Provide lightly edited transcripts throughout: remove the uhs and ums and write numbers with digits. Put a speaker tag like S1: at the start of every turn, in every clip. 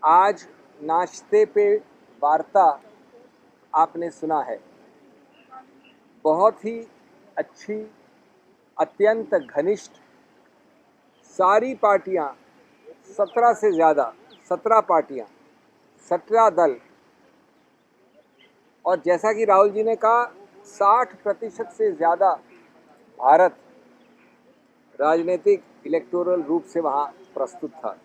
S1: आज नाश्ते पे वार्ता आपने सुना है। बहुत ही अच्छी, अत्यंत घनिष्ठ, सारी पार्टियां, 17 से ज़्यादा, 17 पार्टियां, 17 दल, और जैसा कि राहुल जी ने कहा 60% से ज़्यादा भारत राजनीतिक इलेक्टोरल रूप से वहाँ प्रस्तुत था।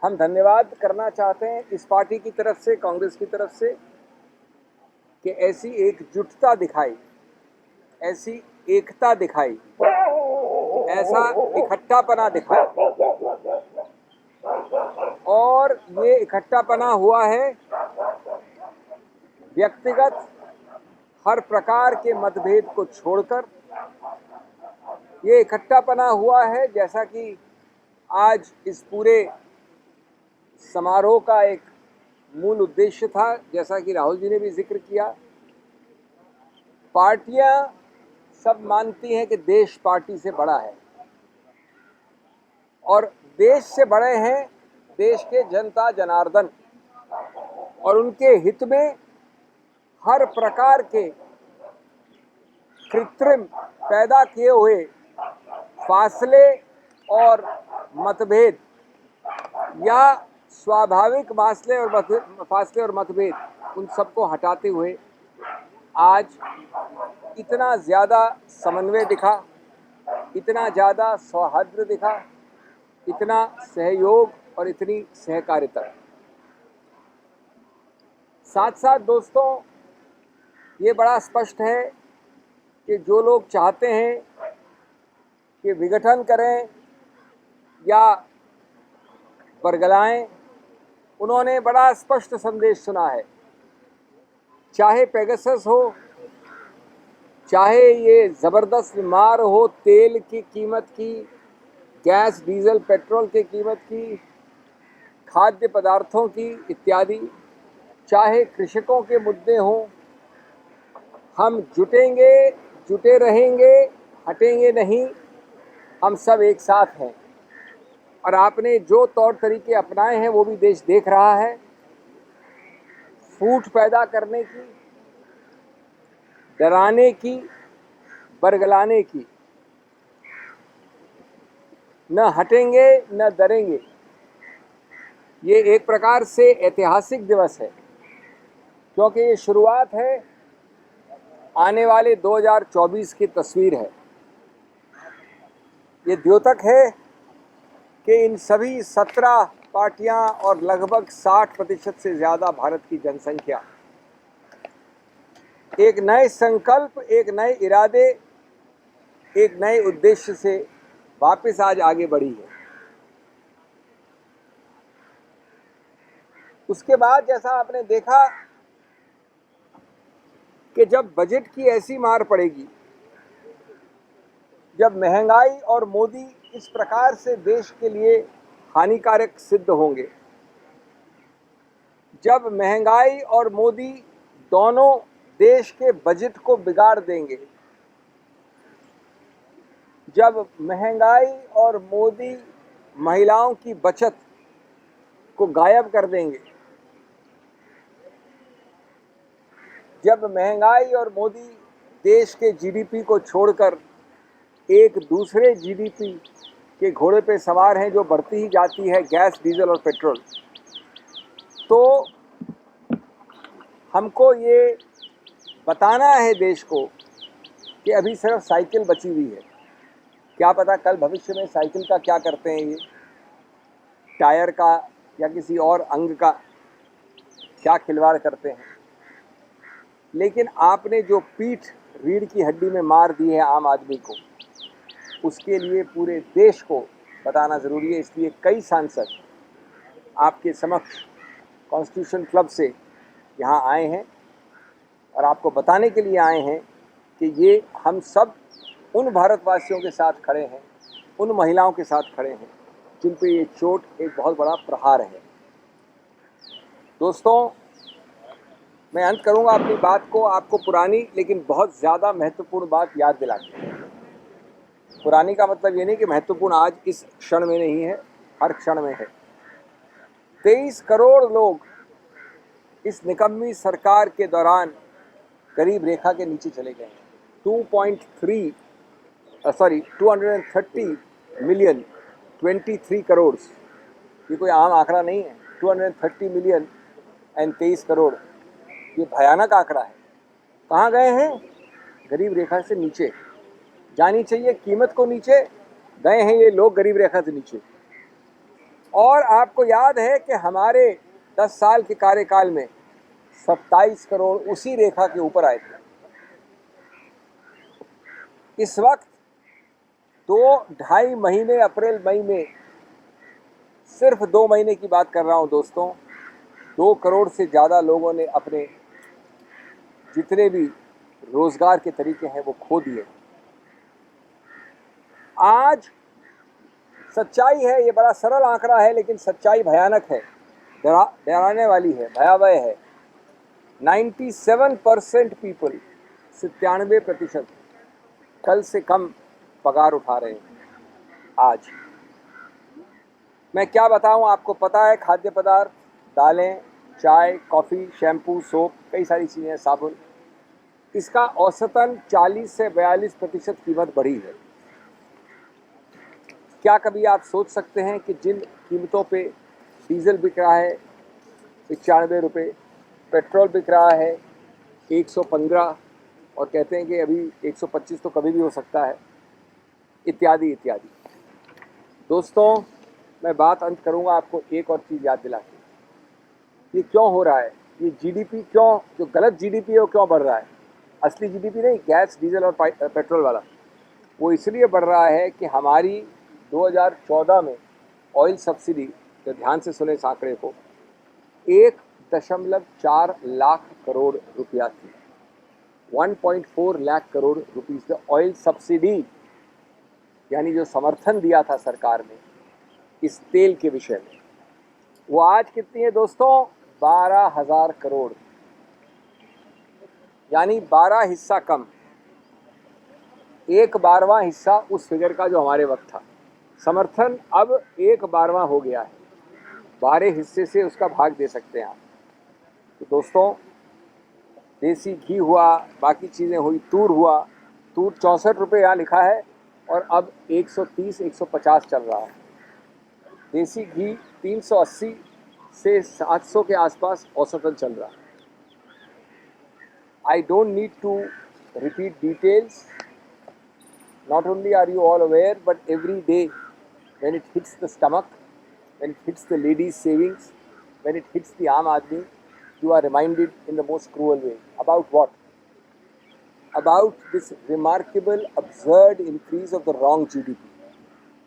S1: हम धन्यवाद करना चाहते हैं इस पार्टी की तरफ से, कांग्रेस की तरफ से, कि ऐसी एकजुटता दिखाई, ऐसी एकता दिखाई, ऐसा इकट्ठापना दिखाया। और ये इकट्ठापना हुआ है व्यक्तिगत हर प्रकार के मतभेद को छोड़कर। ये इकट्ठापना हुआ है, जैसा कि आज इस पूरे समारोह का एक मूल उद्देश्य था, जैसा कि राहुल जी ने भी जिक्र किया। पार्टियां सब मानती हैं कि देश पार्टी से बड़ा है, और देश से बड़े हैं देश के जनता जनार्दन, और उनके हित में हर प्रकार के कृत्रिम पैदा किए हुए फासले और मतभेद या स्वाभाविक फासले और मतभेद, उन सबको हटाते हुए आज इतना ज़्यादा समन्वय दिखा, इतना ज़्यादा सौहार्द दिखा, इतना सहयोग और इतनी सहकारिता। साथ साथ दोस्तों, ये बड़ा स्पष्ट है कि जो लोग चाहते हैं कि विघटन करें या बरगलाएं, उन्होंने बड़ा स्पष्ट संदेश सुना है। चाहे पेगासस हो, चाहे ये ज़बरदस्त मार हो तेल की कीमत की, गैस डीजल पेट्रोल की कीमत की, खाद्य पदार्थों की इत्यादि, चाहे कृषकों के मुद्दे हों, हम जुटेंगे, जुटे रहेंगे, हटेंगे नहीं। हम सब एक साथ हैं, और आपने जो तौर तरीके अपनाए हैं वो भी देश देख रहा है। फूट पैदा करने की, डराने की, बरगलाने की, न हटेंगे न डरेंगे। ये एक प्रकार से ऐतिहासिक दिवस है, क्योंकि ये शुरुआत है आने वाले 2024 की तस्वीर है। ये द्योतक है कि इन सभी 17 पार्टियां और लगभग 60% से ज़्यादा भारत की जनसंख्या एक नए संकल्प, एक नए इरादे, एक नए उद्देश्य से वापस आज आगे बढ़ी है। उसके बाद जैसा आपने देखा कि जब बजट की ऐसी मार पड़ेगी, जब महंगाई और मोदी इस प्रकार से देश के लिए हानिकारक सिद्ध होंगे, जब महंगाई और मोदी दोनों देश के बजट को बिगाड़ देंगे, जब महंगाई और मोदी महिलाओं की बचत को गायब कर देंगे, जब महंगाई और मोदी देश के जीडीपी को छोड़कर एक दूसरे जीडीपी के घोड़े पे सवार हैं जो बढ़ती ही जाती है, गैस डीजल और पेट्रोल, तो हमको ये बताना है देश को कि अभी सिर्फ साइकिल बची हुई है। क्या पता कल भविष्य में साइकिल का क्या करते हैं, ये टायर का या किसी और अंग का क्या खिलवाड़ करते हैं। लेकिन आपने जो पीठ रीढ़ की हड्डी में मार दी है आम आदमी को, उसके लिए पूरे देश को बताना ज़रूरी है। इसलिए कई सांसद आपके समक्ष कॉन्स्टिट्यूशन क्लब से यहाँ आए हैं और आपको बताने के लिए आए हैं कि ये हम सब उन भारतवासियों के साथ खड़े हैं, उन महिलाओं के साथ खड़े हैं जिन पे ये चोट एक बहुत बड़ा प्रहार है। दोस्तों, मैं अंत करूंगा अपनी बात को आपको पुरानी लेकिन बहुत ज़्यादा महत्वपूर्ण बात याद दिला के। पुरानी का मतलब ये नहीं कि महत्वपूर्ण आज इस क्षण में नहीं है, हर क्षण में है। 23 करोड़ लोग इस निकम्मी सरकार के दौरान गरीब रेखा के नीचे चले गए हैं। 230 मिलियन 23 करोड़, ये कोई आम आंकड़ा नहीं है। 230 मिलियन एंड 23 करोड़, ये भयानक आंकड़ा है। कहाँ गए हैं? गरीब रेखा से नीचे। जानी चाहिए कीमत को नीचे, गए हैं ये लोग गरीब रेखा से नीचे। और आपको याद है कि हमारे 10 साल के कार्यकाल में 27 करोड़ उसी रेखा के ऊपर आए थे। इस वक्त 2-2.5 महीने, अप्रैल मई में, सिर्फ 2 महीने की बात कर रहा हूं दोस्तों, 2 करोड़ से ज़्यादा लोगों ने अपने जितने भी रोजगार के तरीके हैं वो खो दिए। आज सच्चाई है, ये बड़ा सरल आंकड़ा है लेकिन सच्चाई भयानक है, डराने वाली है, भयावह है। 97% पीपल, 97% कल से कम पगार उठा रहे हैं आज। मैं क्या बताऊं, आपको पता है खाद्य पदार्थ, दालें, चाय, कॉफ़ी, शैम्पू, सोप, कई सारी चीज़ें, साबुन, इसका औसतन 40 से 42% कीमत बढ़ी है। क्या कभी आप सोच सकते हैं कि जिन कीमतों पे डीजल बिक रहा है 95 रुपये, पेट्रोल बिक रहा है 115, और कहते हैं कि अभी 125 तो कभी भी हो सकता है, इत्यादि इत्यादि। दोस्तों, मैं बात अंत करूंगा आपको एक और चीज़ याद दिला के, ये क्यों हो रहा है, ये जीडीपी क्यों, जो गलत जीडीपी है वो क्यों बढ़ रहा है। असली जीडीपी नहीं, गैस, डीजल और पेट्रोल वाला, वो इसलिए बढ़ रहा है कि हमारी 2014 में ऑयल सब्सिडी, जो ध्यान से सुने इस आंकड़े को, 1.4 लाख करोड़ रुपया थी। 1.4 lakh crore rupees the oil subsidy, यानी जो समर्थन दिया था सरकार ने इस तेल के विषय में, वो आज कितनी है दोस्तों? 12,000 करोड़, यानी 12 हिस्सा कम, 1/12वां हिस्सा उस फिगर का जो हमारे वक्त था। समर्थन अब 1/12वां हो गया है, 12 हिस्से से उसका भाग दे सकते हैं आप। तो दोस्तों, देसी घी हुआ, बाकी चीज़ें हुई, तूर हुआ, तूर 64 रुपये यहाँ लिखा है और अब 130-150 चल रहा है। देसी घी 380 से 700 के आसपास औसतन चल रहा है। I don't need to repeat details. Not only are you all aware, but every day when it hits the stomach, when it hits the ladies' savings, when it hits the aam aadmi, you are reminded in the most cruel way. About what? About this remarkable, absurd increase of the wrong GDP,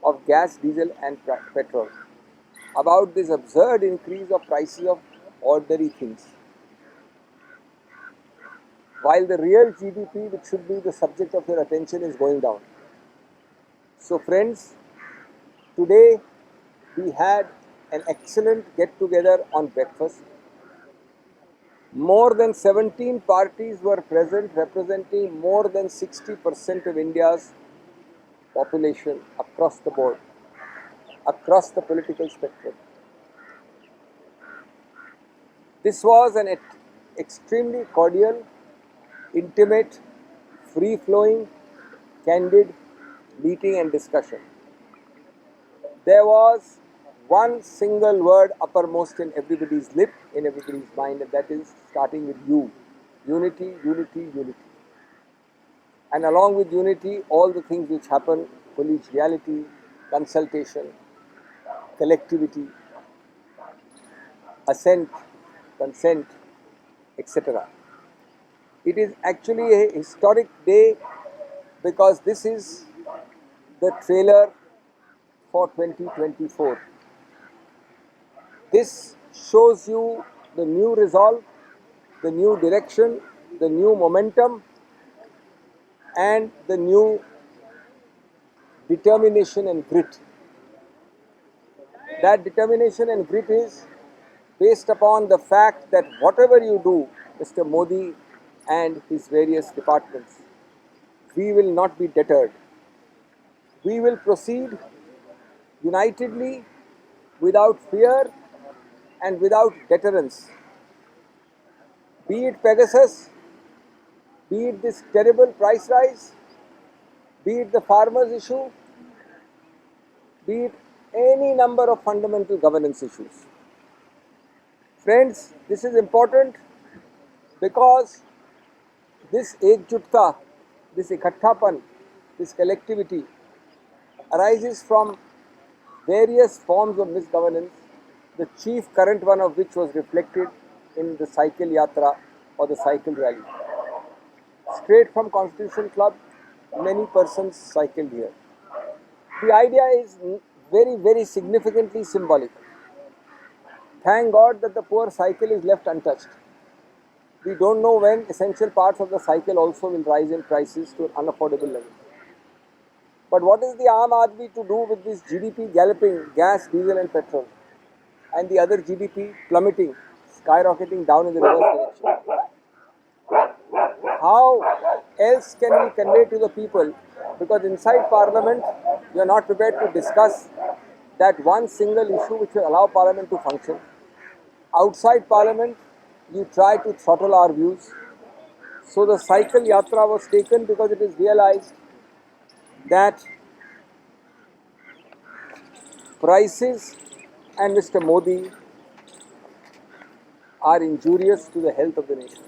S1: of gas, diesel and petrol. About this absurd increase of prices of ordinary things. While the real GDP, which should be the subject of your attention, is going down. So friends, today we had an excellent get-together on breakfast. More than 17 parties were present, representing more than 60% of India's population across the board, across the political spectrum. This was an extremely cordial, intimate, free-flowing, candid meeting and discussion. There was one single word uppermost in everybody's lip, in everybody's mind, and that is starting with U. Unity, unity, unity. And along with unity, all the things which happen, collegiality, consultation, collectivity, assent, consent, etc. It is actually a historic day because this is the trailer for 2024. This shows you the new resolve, the new direction, the new momentum, and the new determination and grit. That determination and grit is based upon the fact that whatever you do, Mr. Modi and his various departments, we will not be deterred. We will proceed unitedly, without fear, and without deterrence. Be it Pegasus, be it this terrible price rise, be it the farmers' issue, be it any number of fundamental governance issues. Friends, this is important because this ekjutta, this ikhatthapan, this collectivity arises from various forms of misgovernance, the chief current one of which was reflected in the cycle yatra or the cycle rally. Straight from Constitution Club, many persons cycled here. The idea is very, very significantly symbolic. Thank God that the poor cycle is left untouched. We don't know when essential parts of the cycle also will rise in prices to an unaffordable level. But what is the Aam Aadmi to do with this GDP galloping, gas, diesel and petrol, and the other GDP plummeting, skyrocketing down in the reverse direction? How else can we convey to the people? Because inside Parliament, we are not prepared to discuss that one single issue which will allow Parliament to function. Outside Parliament, you try to throttle our views. So the cycle yatra was taken because it is realized that prices and Mr. Modi are injurious to the health of the nation.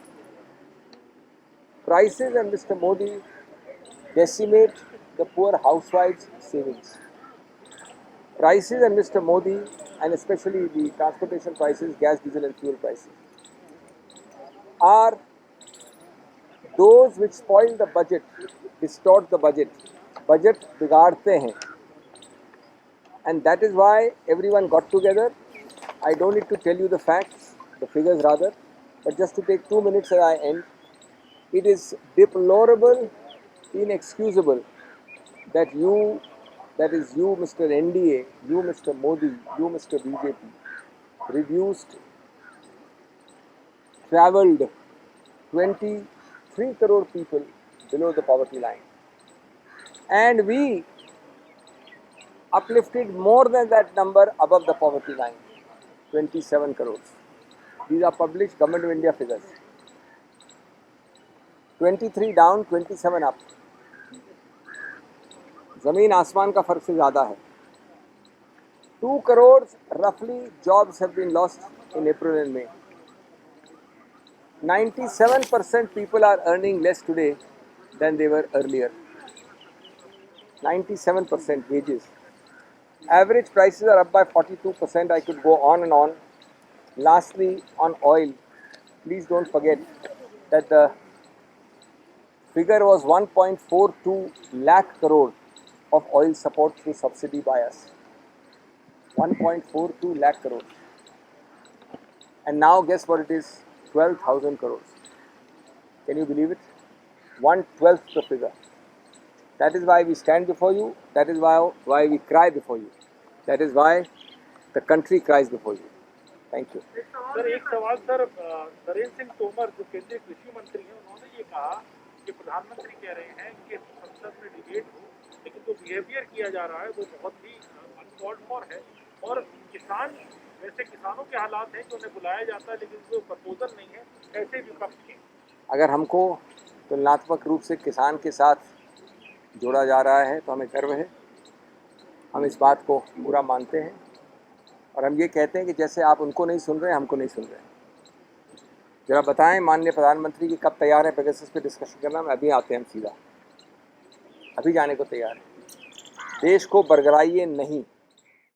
S1: Prices and Mr. Modi decimate the poor housewives' savings. Prices and Mr. Modi, and especially the transportation prices, gas, diesel and fuel prices, are those which spoil the budget, distort the budget. Budget बिगाड़ते हैं. And that is why everyone got together. I don't need to tell you the facts, the figures rather, but just to take 2 minutes as I end. It is deplorable, inexcusable that you, Mr. NDA, you, Mr. Modi, you, Mr. BJP, reduced, travelled 23 crore people below the poverty line. And we uplifted more than that number above the poverty line, 27 crores. These are published Government of India figures. 23 down, 27 up. जमीन आसमान का फर्क से ज़्यादा है. 2 crores roughly jobs have been lost in April and May. 97% people are earning less today than they were earlier. 97% wages. Average prices are up by 42%. I could go on and on. Lastly, on oil, please don't forget that the figure was 1.42 lakh crore of oil support through subsidy by us. 1.42 lakh crore. And now guess what it is? 12,000 crores. Can you believe it? 1/12 the figure. That is why we stand before you. That is why we cry before you. That is why the country cries before you. Thank you.
S2: Sir एक सवाल sir Narendra Singh Tomar जो केंद्रीय कृषि मंत्री हैं उन्होंने ये कहा कि प्रधानमंत्री कह रहे हैं कि संसद में डिबेट हो लेकिन जो बिहेवियर किया जा रहा है वो बहुत ही अनकॉल्ड फॉर है और किसान वैसे किसानों के हालात हैं कि उन्हें बुलाया जाता है लेकिन कोई प्रपोजल नहीं है ऐसे विपक्ष के.
S1: अगर हमको तुलनात्मक रूप से किसान के साथ जोड़ा जा रहा है तो हमें गर्व है. हम इस बात को पूरा मानते हैं और हम ये कहते हैं कि जैसे आप उनको नहीं सुन रहे हमको नहीं सुन रहे. जरा बताएं माननीय प्रधानमंत्री कि कब तैयार है पेगासस पे डिस्कशन करना. में अभी आते हैं, हम सीधा अभी जाने को तैयार हैं. देश को बरगलाइए नहीं.